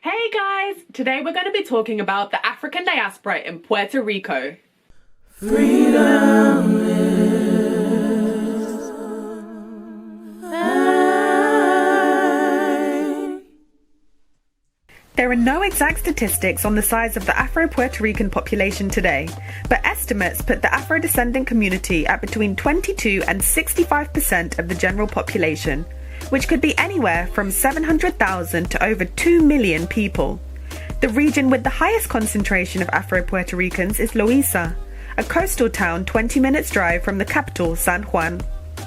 Hey guys! Today we're going to be talking about the African diaspora in Puerto Rico. Freedom is There are no exact statistics on the size of the Afro-Puerto Rican population today, but estimates put the Afro-descendant community at between 22 and 65% of the general population, which could be anywhere from 700,000 to over 2 million people. The region with the highest concentration of Afro-Puerto Ricans is Loíza, a coastal town 20 minutes drive from the capital, San Juan.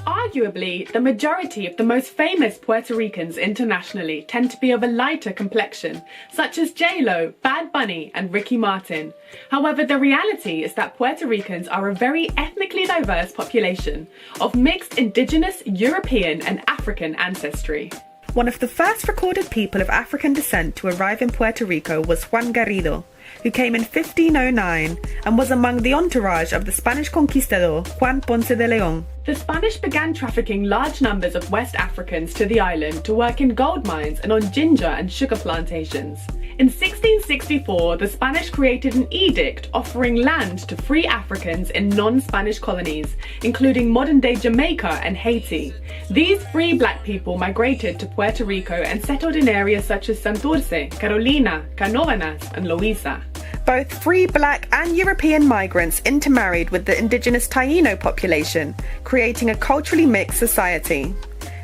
Arguably, the majority of the most famous Puerto Ricans internationally tend to be of a lighter complexion, such as J-Lo, Bad Bunny and Ricky Martin. However, the reality is that Puerto Ricans are a very ethnically diverse population of mixed indigenous, European and African ancestry. One of the first recorded people of African descent to arrive in Puerto Rico was Juan Garrido, who came in 1509 and was among the entourage of the Spanish conquistador Juan Ponce de León. The Spanish began trafficking large numbers of West Africans to the island to work in gold mines and on ginger and sugar plantations. In 1664, the Spanish created an edict offering land to free Africans in non-Spanish colonies, including modern-day Jamaica and Haiti. These free black people migrated to Puerto Rico and settled in areas such as Santurce, Carolina, Canóvanas and Loíza. Both free black and European migrants intermarried with the indigenous Taíno population, creating a culturally mixed society.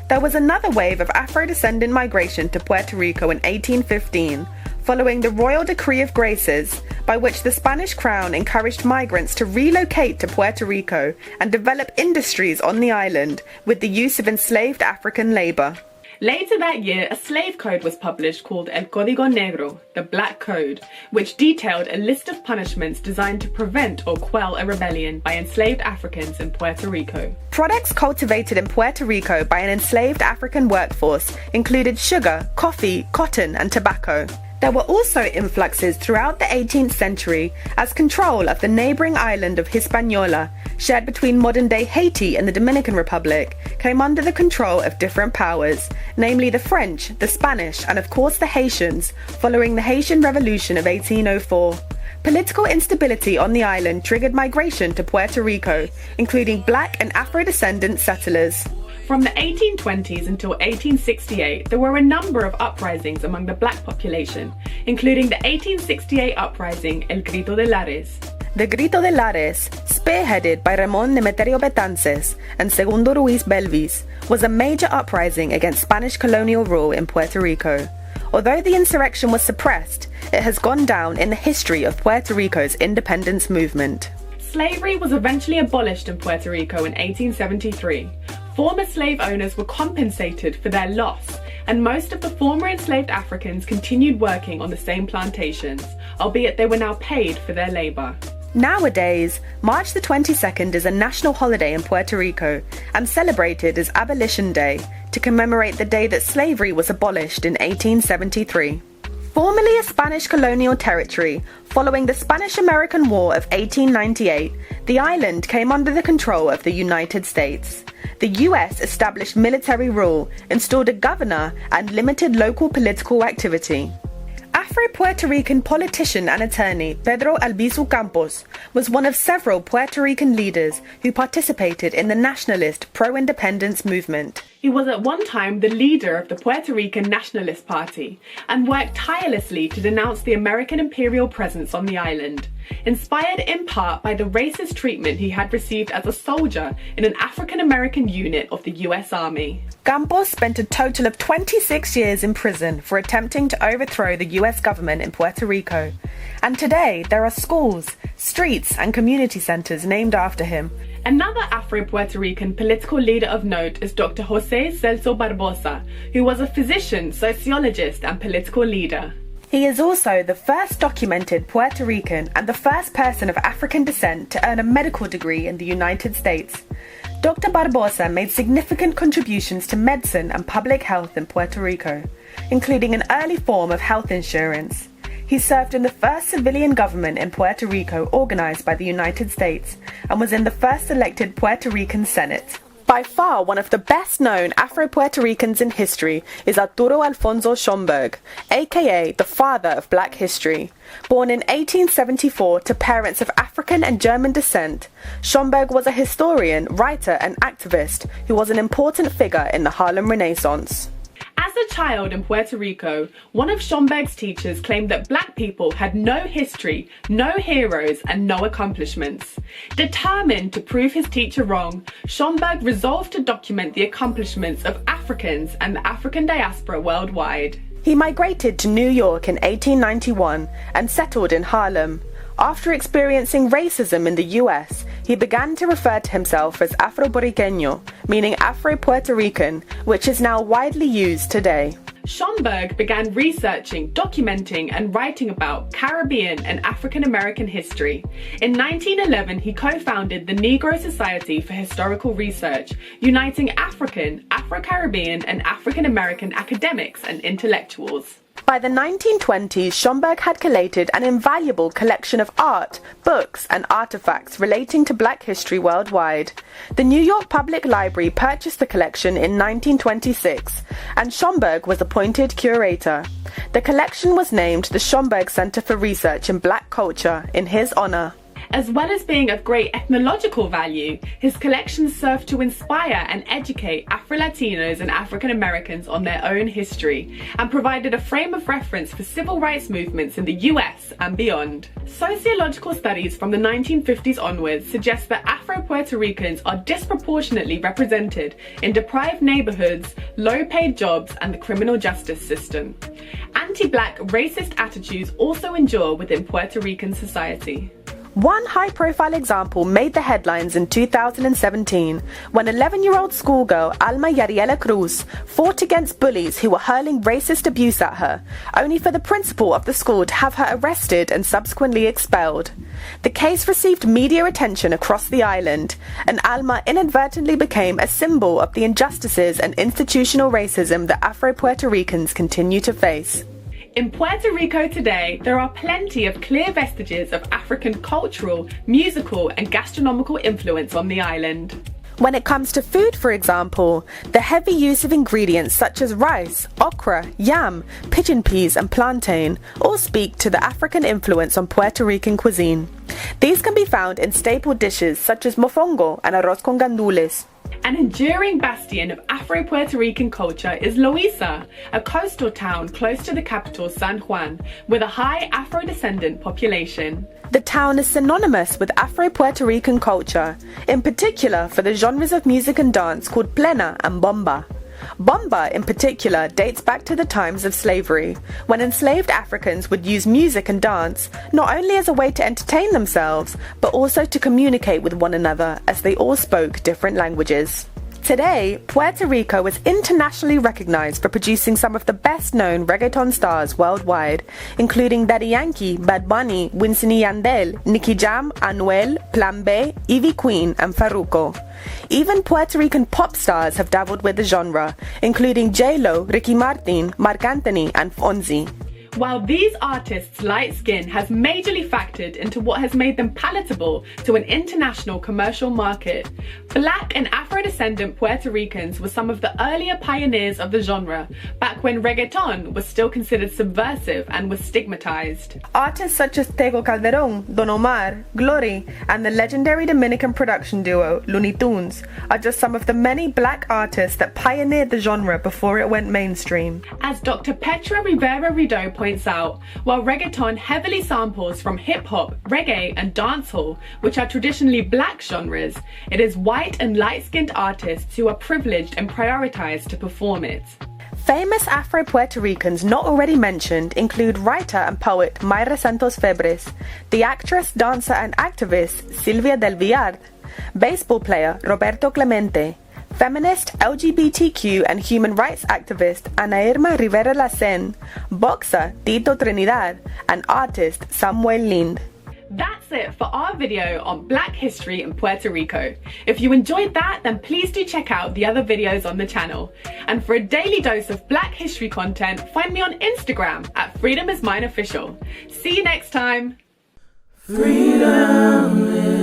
There was another wave of Afro-descendant migration to Puerto Rico in 1815, following the Royal Decree of Graces, by which the Spanish crown encouraged migrants to relocate to Puerto Rico and develop industries on the island with the use of enslaved African labor. Later that year, a slave code was published called El Código Negro, the Black Code, which detailed a list of punishments designed to prevent or quell a rebellion by enslaved Africans in Puerto Rico. Products cultivated in Puerto Rico by an enslaved African workforce included sugar, coffee, cotton, and tobacco. There were also influxes throughout the 18th century as control of the neighbouring island of Hispaniola, shared between modern-day Haiti and the Dominican Republic, came under the control of different powers, namely the French, the Spanish, and of course the Haitians, following the Haitian Revolution of 1804. Political instability on the island triggered migration to Puerto Rico, including black and Afro-descendant settlers. From the 1820s until 1868, there were a number of uprisings among the black population, including the 1868 uprising El Grito de Lares. The Grito de Lares, spearheaded by Ramón Nemeterio Betances and Segundo Ruiz Belvis, was a major uprising against Spanish colonial rule in Puerto Rico. Although the insurrection was suppressed, it has gone down in the history of Puerto Rico's independence movement. Slavery was eventually abolished in Puerto Rico in 1873. Former slave owners were compensated for their loss, and most of the former enslaved Africans continued working on the same plantations, albeit they were now paid for their labour. Nowadays, March the 22nd is a national holiday in Puerto Rico and celebrated as Abolition Day to commemorate the day that slavery was abolished in 1873. Formerly a Spanish colonial territory, following the Spanish-American War of 1898, the island came under the control of the United States. The US established military rule, installed a governor, and limited local political activity. Afro-Puerto Rican politician and attorney Pedro Albizu Campos was one of several Puerto Rican leaders who participated in the nationalist pro-independence movement. He was at one time the leader of the Puerto Rican Nationalist Party and worked tirelessly to denounce the American imperial presence on the island, inspired in part by the racist treatment he had received as a soldier in an African-American unit of the US Army. Campos spent a total of 26 years in prison for attempting to overthrow the US government in Puerto Rico, and today there are schools, streets and community centres named after him. Another Afro-Puerto Rican political leader of note is Dr. José Celso Barbosa, who was a physician, sociologist and political leader. He is also the first documented Puerto Rican and the first person of African descent to earn a medical degree in the United States. Dr. Barbosa made significant contributions to medicine and public health in Puerto Rico, including an early form of health insurance. He served in the first civilian government in Puerto Rico organized by the United States and was in the first elected Puerto Rican Senate. By far one of the best known Afro-Puerto Ricans in history is Arturo Alfonso Schomburg, aka the father of Black history. Born in 1874 to parents of African and German descent, Schomburg was a historian, writer and activist who was an important figure in the Harlem Renaissance. As a child in Puerto Rico, one of Schomburg's teachers claimed that Black people had no history, no heroes, and no accomplishments. Determined to prove his teacher wrong, Schomburg resolved to document the accomplishments of Africans and the African diaspora worldwide. He migrated to New York in 1891 and settled in Harlem. After experiencing racism in the US, he began to refer to himself as Afro-Boriqueño, meaning Afro-Puerto Rican, which is now widely used today. Schomburg began researching, documenting and writing about Caribbean and African American history. In 1911, he co-founded the Negro Society for Historical Research, uniting African, Afro-Caribbean and African American academics and intellectuals. By the 1920s, Schomburg had collated an invaluable collection of art, books, and artifacts relating to Black history worldwide. The New York Public Library purchased the collection in 1926, and Schomburg was appointed curator. The collection was named the Schomburg Center for Research in Black Culture in his honor. As well as being of great ethnological value, his collections serve to inspire and educate Afro-Latinos and African Americans on their own history, and provided a frame of reference for civil rights movements in the US and beyond. Sociological studies from the 1950s onwards suggest that Afro-Puerto Ricans are disproportionately represented in deprived neighborhoods, low-paid jobs, and the criminal justice system. Anti-Black racist attitudes also endure within Puerto Rican society. One high-profile example made the headlines in 2017 when 11-year-old schoolgirl Alma Yariela Cruz fought against bullies who were hurling racist abuse at her, only for the principal of the school to have her arrested and subsequently expelled. The case received media attention across the island, and Alma inadvertently became a symbol of the injustices and institutional racism that Afro-Puerto Ricans continue to face. In Puerto Rico today, there are plenty of clear vestiges of African cultural, musical and gastronomical influence on the island. When it comes to food, for example, the heavy use of ingredients such as rice, okra, yam, pigeon peas and plantain all speak to the African influence on Puerto Rican cuisine. These can be found in staple dishes such as mofongo and arroz con gandules. An enduring bastion of Afro-Puerto Rican culture is Loíza, a coastal town close to the capital San Juan, with a high Afro-descendant population. The town is synonymous with Afro-Puerto Rican culture, in particular for the genres of music and dance called plena and bomba. Bomba, in particular, dates back to the times of slavery, when enslaved Africans would use music and dance not only as a way to entertain themselves, but also to communicate with one another as they all spoke different languages. Today, Puerto Rico is internationally recognized for producing some of the best-known reggaeton stars worldwide, including Daddy Yankee, Bad Bunny, Wisin y Yandel, Nicky Jam, Anuel, Plan B, Ivy Queen, and Farruko. Even Puerto Rican pop stars have dabbled with the genre, including J-Lo, Ricky Martin, Marc Anthony, and Fonzi. While these artists' light skin has majorly factored into what has made them palatable to an international commercial market, Black and Afro-descendant Puerto Ricans were some of the earlier pioneers of the genre, back when reggaeton was still considered subversive and was stigmatized. Artists such as Tego Calderón, Don Omar, Glory, and the legendary Dominican production duo Looney Tunes are just some of the many Black artists that pioneered the genre before it went mainstream. As Dr. Petra Rivera Rideau points out, while reggaeton heavily samples from hip-hop, reggae and dancehall, which are traditionally Black genres, it is white and light-skinned artists who are privileged and prioritized to perform it. Famous Afro-Puerto Ricans not already mentioned include writer and poet Mayra Santos Febres, the actress, dancer and activist Silvia del Villar, baseball player Roberto Clemente, feminist, LGBTQ and human rights activist Ana Irma Rivera Lacen, boxer Tito Trinidad, and artist Samuel Lind. That's it for our video on Black history in Puerto Rico. If you enjoyed that, then please do check out the other videos on the channel. And for a daily dose of Black history content, find me on Instagram at FreedomIsMineOfficial. See you next time. Freedom.